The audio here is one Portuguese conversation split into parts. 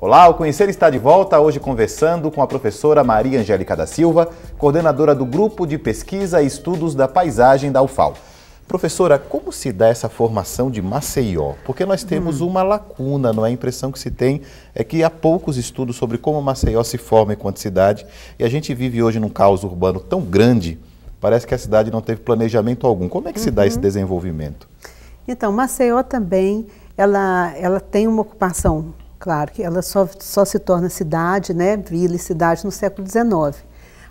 Olá, o Conhecer está de volta, hoje conversando com a professora Maria Angélica da Silva, coordenadora do Grupo de Pesquisa e Estudos da Paisagem da UFAL. Professora, como se dá essa formação de Maceió? Porque nós temos uma lacuna, não é? A impressão que se tem é que há poucos estudos sobre como Maceió se forma enquanto cidade e a gente vive hoje num caos urbano tão grande, parece que a cidade não teve planejamento algum. Como é que se dá esse desenvolvimento? Então, Maceió também, ela tem uma ocupação, claro, que ela só se torna cidade, né, vila e cidade no século XIX,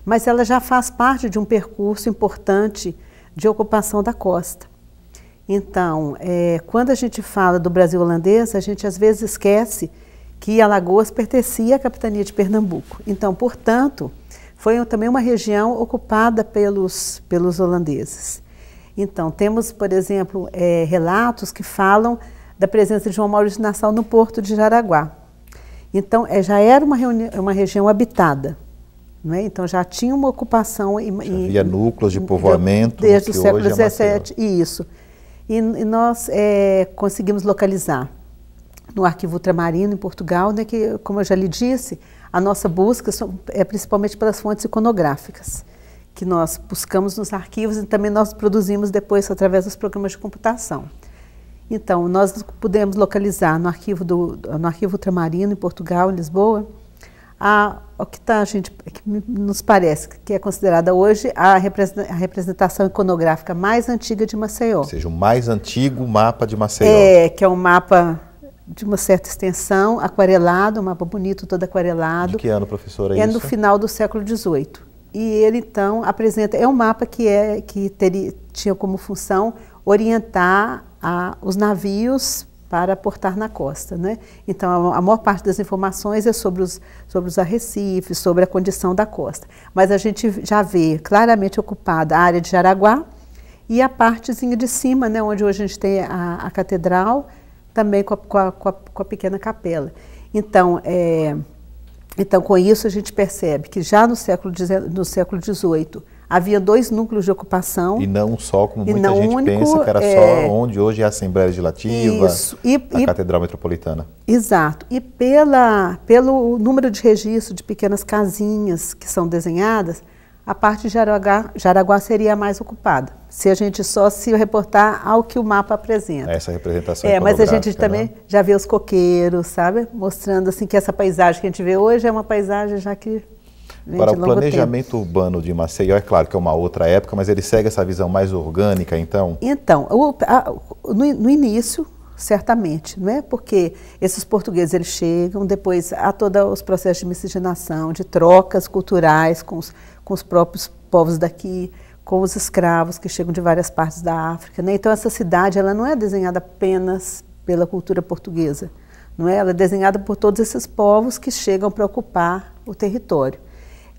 mas ela já faz parte de um percurso importante de ocupação da costa. Então, quando a gente fala do Brasil holandês, a gente às vezes esquece que Alagoas pertencia à capitania de Pernambuco. Então, portanto, foi também uma região ocupada pelos holandeses. Então, temos, por exemplo, relatos que falam da presença de João Maurício de Nassau no porto de Jaraguá. Então, já era uma região habitada. Né? Então já tinha uma ocupação. Já havia núcleos de povoamento. Desde o século XVII, isso. E nós conseguimos localizar no Arquivo Ultramarino, em Portugal, né, que, como eu já lhe disse, a nossa busca é principalmente pelas fontes iconográficas, que nós buscamos nos arquivos e também nós produzimos depois através dos programas de computação. Então, nós pudemos localizar no Arquivo Ultramarino, em Portugal, em Lisboa, o que que nos parece que é considerada hoje a representação iconográfica mais antiga de Maceió. Ou seja, o mais antigo mapa de Maceió. Que é um mapa de uma certa extensão, aquarelado, um mapa bonito, todo aquarelado. De que ano, professora, é isso? É no final do século XVIII. E ele, então, apresenta... É um mapa que tinha como função orientar os navios para aportar na costa, né? Então, a maior parte das informações é sobre os arrecifes, sobre a condição da costa. Mas a gente já vê claramente ocupada a área de Jaraguá e a partezinha de cima, né, onde hoje a gente tem a catedral, também com a pequena capela. Então, com isso a gente percebe que já no século XVIII, havia dois núcleos de ocupação. E não só, como muita gente pensa, que era só onde hoje é a Assembleia Legislativa, a Catedral Metropolitana. Exato. E pelo número de registro de pequenas casinhas que são desenhadas, a parte de Jaraguá seria a mais ocupada, se a gente só se reportar ao que o mapa apresenta. Essa representação iconográfica, mas a gente também já vê os coqueiros, sabe? Mostrando assim, que essa paisagem que a gente vê hoje é uma paisagem já que... Para o planejamento urbano de Maceió, é claro que é uma outra época, mas ele segue essa visão mais orgânica, então? Então, no início, certamente, não é? Porque esses portugueses eles chegam, depois há todos os processos de miscigenação, de trocas culturais com os próprios povos daqui, com os escravos que chegam de várias partes da África, né? Então essa cidade ela não é desenhada apenas pela cultura portuguesa, não é? Ela é desenhada por todos esses povos que chegam para ocupar o território.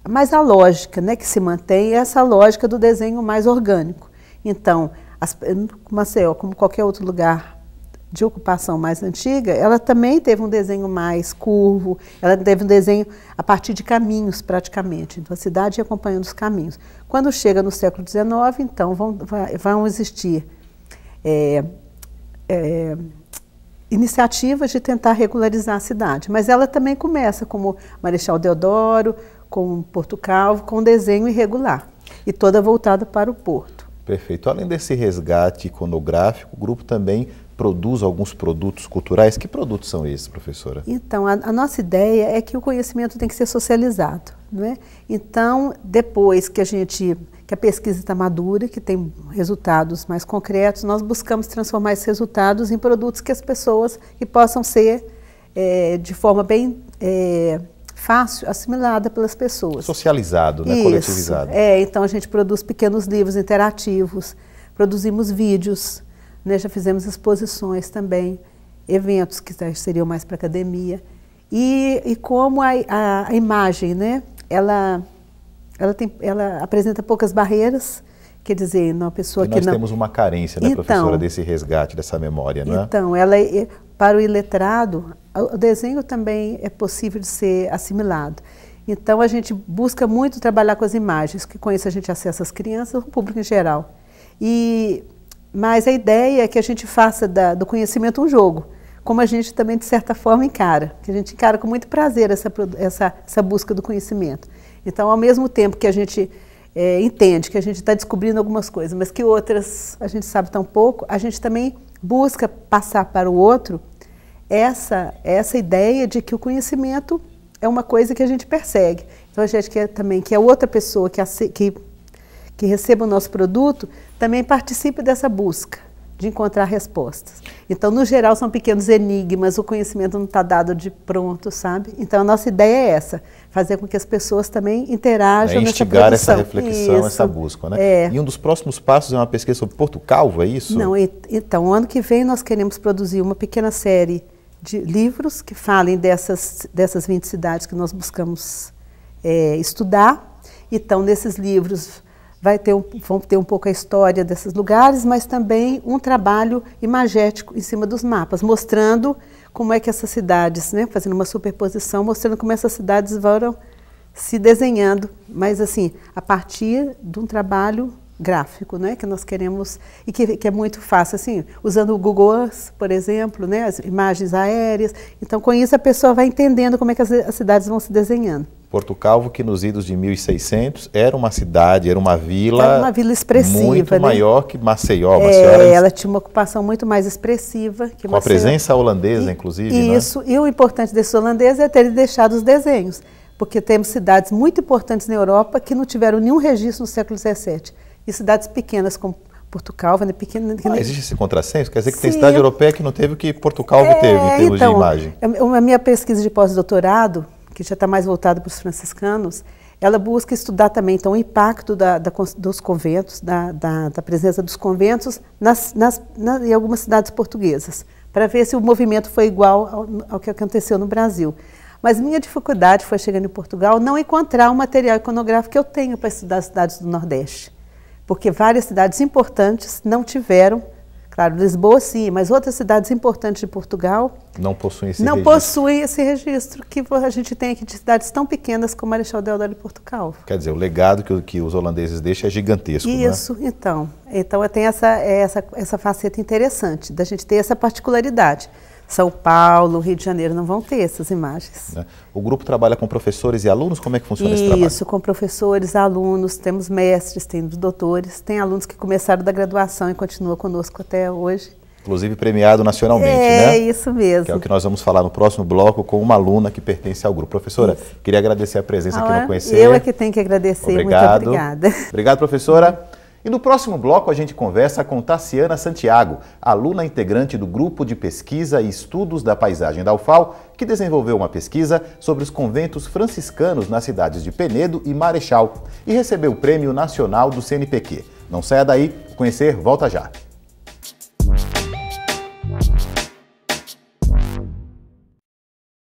Mas a lógica, né, que se mantém é essa lógica do desenho mais orgânico. Então, Maceió, como qualquer outro lugar de ocupação mais antiga, ela também teve um desenho mais curvo, ela teve um desenho a partir de caminhos, praticamente. Então, a cidade ia acompanhando os caminhos. Quando chega no século XIX, então, vão existir iniciativas de tentar regularizar a cidade. Mas ela também começa como Marechal Deodoro, com Porto Calvo, com desenho irregular e toda voltada para o porto. Perfeito. Além desse resgate iconográfico, o grupo também produz alguns produtos culturais. Que produtos são esses, professora? Então, a nossa ideia é que o conhecimento tem que ser socializado, não é? Então, depois que a pesquisa está madura, que tem resultados mais concretos, nós buscamos transformar esses resultados em produtos que as pessoas que possam ser de forma bem fácil, assimilada pelas pessoas. Socializado, né? Coletivizado. Então a gente produz pequenos livros interativos, produzimos vídeos, né? Já fizemos exposições também, eventos que seriam mais para academia. E como a imagem, né? Ela apresenta poucas barreiras, quer dizer, uma pessoa que não... Nós temos uma carência, né, professora, desse resgate, dessa memória, não é? Então, para o iletrado, o desenho também é possível de ser assimilado. Então, a gente busca muito trabalhar com as imagens, que com isso a gente acessa as crianças, o público em geral. Mas a ideia é que a gente faça do conhecimento um jogo. como a gente também, de certa forma, encara. Que a gente encara com muito prazer essa busca do conhecimento. Então, ao mesmo tempo que a gente entende que a gente está descobrindo algumas coisas, mas que outras a gente sabe tão pouco, a gente também busca passar para o outro essa ideia de que o conhecimento é uma coisa que a gente persegue. Então, a gente quer também que a outra pessoa que receba o nosso produto também participe dessa busca de encontrar respostas. Então, no geral, são pequenos enigmas, o conhecimento não está dado de pronto, sabe? Então, a nossa ideia é essa, fazer com que as pessoas também interajam nessa produção. Instigar essa reflexão, isso, essa busca, né? E um dos próximos passos é uma pesquisa sobre Porto Calvo, é isso? Não, então, ano que vem nós queremos produzir uma pequena série de livros que falem dessas 20 cidades que nós buscamos estudar. Então, nesses livros vão ter um pouco a história desses lugares, mas também um trabalho imagético em cima dos mapas, mostrando como é que essas cidades, né, fazendo uma superposição, mostrando como essas cidades foram se desenhando, mas assim, a partir de um trabalho gráfico, né, que nós queremos, e que é muito fácil, assim, usando o Google Earth, por exemplo, né, as imagens aéreas. Então, com isso, a pessoa vai entendendo como é que as cidades vão se desenhando. Porto Calvo, que nos idos de 1600 era uma cidade, era uma vila expressiva, muito, né, maior que Maceió. Ela tinha uma ocupação muito mais expressiva que Maceió. Com a presença holandesa, inclusive. Isso, né? E o importante desses holandeses é terem deixado os desenhos, porque temos cidades muito importantes na Europa que não tiveram nenhum registro no século XVII. E cidades pequenas como Porto Calvo, né, pequena. Existe esse contrassenso? Quer dizer que tem cidade europeia que não teve o que Porto Calvo teve em termos de imagem? A minha pesquisa de pós-doutorado, que já está mais voltada para os franciscanos, ela busca estudar também então, o impacto dos conventos, da presença dos conventos em algumas cidades portuguesas, para ver se o movimento foi igual ao que aconteceu no Brasil. Mas minha dificuldade foi, chegando em Portugal, não encontrar o material iconográfico que eu tenho para estudar as cidades do Nordeste. Porque várias cidades importantes não tiveram, claro, Lisboa sim, mas outras cidades importantes de Portugal não possuem esse registro que a gente tem aqui de cidades tão pequenas como Marechal Deodoro e Porto Calvo. Quer dizer, o legado que os holandeses deixam é gigantesco, isso, né? Então tem essa faceta interessante da gente ter essa particularidade. São Paulo, Rio de Janeiro não vão ter essas imagens. O grupo trabalha com professores e alunos? Como é que funciona esse trabalho? Isso, com professores, alunos, temos mestres, temos doutores, tem alunos que começaram da graduação e continuam conosco até hoje. Inclusive premiado nacionalmente, né? É, isso mesmo. Que é o que nós vamos falar no próximo bloco com uma aluna que pertence ao grupo. Professora, queria agradecer a presença aqui no Conhecer. Eu é que tenho que agradecer, obrigado. Muito obrigada. Obrigado, professora. E no próximo bloco a gente conversa com Tassiana Santiago, aluna integrante do Grupo de Pesquisa e Estudos da Paisagem da UFAL, que desenvolveu uma pesquisa sobre os conventos franciscanos nas cidades de Penedo e Marechal e recebeu o Prêmio Nacional do CNPq. Não saia daí, Conhecer volta já.